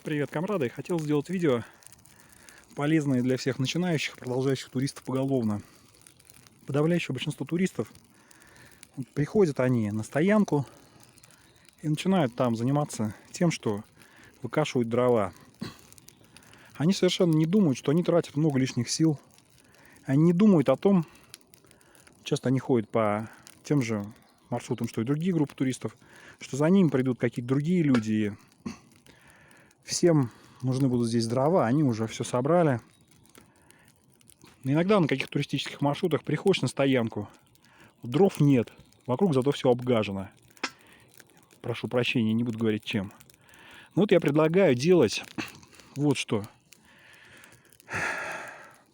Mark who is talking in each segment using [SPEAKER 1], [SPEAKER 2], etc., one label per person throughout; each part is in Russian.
[SPEAKER 1] Привет, комрады! Хотел сделать видео полезное для всех начинающих, продолжающих туристов поголовно. Подавляющее большинство туристов приходят они на стоянку и начинают там заниматься тем, что выкашивают дрова. Они совершенно не думают, что они тратят много лишних сил. Они не думают о том, часто они ходят по тем же маршрутам, что и другие группы туристов, что за ними придут какие-то другие люди, и всем нужны будут здесь дрова, они уже все собрали. Иногда на каких-то туристических маршрутах приходишь на стоянку, дров нет, вокруг зато все обгажено. Прошу прощения, не буду говорить чем. Ну вот я предлагаю делать вот что.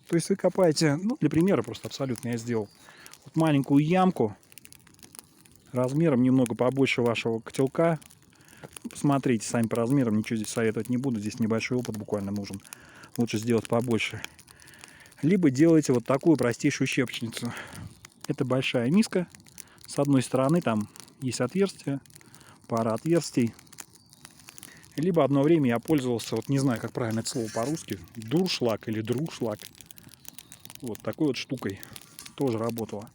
[SPEAKER 1] То есть вы копаете, ну для примера просто абсолютно я сделал, вот маленькую ямку размером немного побольше вашего котелка. Посмотрите сами по размерам, ничего здесь советовать не буду, здесь небольшой опыт буквально нужен. Лучше сделать побольше. Либо делайте вот такую простейшую щепочницу. Это большая миска. С одной стороны там есть отверстие, пара отверстий. Либо одно время я пользовался, вот не знаю, как правильно это слово по-русски, дуршлаг или друшлаг. Вот такой вот штукой тоже работала.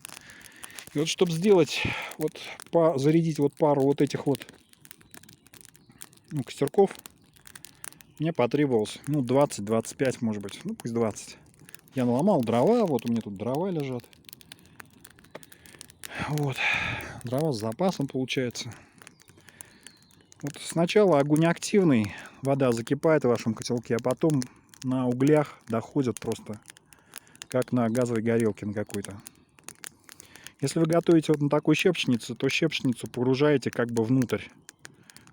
[SPEAKER 1] И вот чтобы сделать, вот зарядить вот пару вот этих вот костерков, мне потребовалось, 20-25, может быть, пусть 20. Я наломал дрова, вот у меня тут дрова лежат. Вот, дрова с запасом получается. Вот сначала огонь активный, вода закипает в вашем котелке, а потом на углях доходит просто как на газовой горелке на какой-то. Если вы готовите вот на такой щепочнице, то щепочницу погружаете как бы внутрь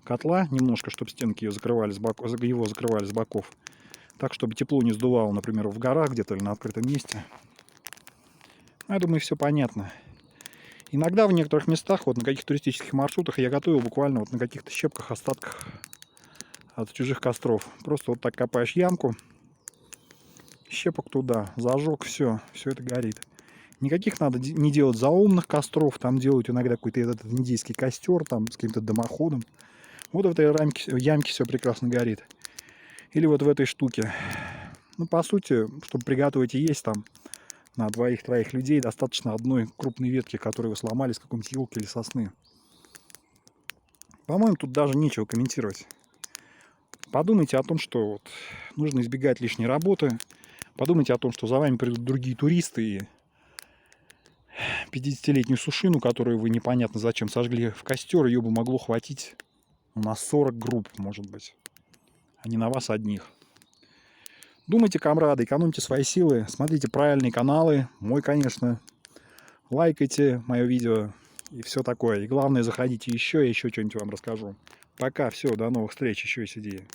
[SPEAKER 1] котла немножко, чтобы стенки его закрывали с боков. Так, чтобы тепло не сдувало, например, в горах где-то или на открытом месте. Я думаю, все понятно. Иногда в некоторых местах, вот на каких туристических маршрутах, я готовил буквально вот на каких-то щепках, остатках от чужих костров. Просто вот так копаешь ямку, щепок туда, зажег, все это горит. Никаких надо не делать заумных костров, там делают иногда какой-то этот индийский костер, там с каким-то дымоходом. Вот в этой ямке все прекрасно горит. Или вот в этой штуке. По сути, чтобы приготовить и есть там на двоих-троих людей, достаточно одной крупной ветки, которую вы сломали с какой-нибудь елки или сосны. По-моему, тут даже нечего комментировать. Подумайте о том, что вот нужно избегать лишней работы. Подумайте о том, что за вами придут другие туристы и 50-летнюю сушину, которую вы непонятно зачем сожгли в костер, ее бы могло хватить на 40 групп, может быть, а не на вас одних. Думайте, комрады, экономьте свои силы, смотрите правильные каналы, мой, конечно, лайкайте мое видео и все такое. И главное, заходите еще, я еще что-нибудь вам расскажу. Пока, все, до новых встреч, еще есть идеи.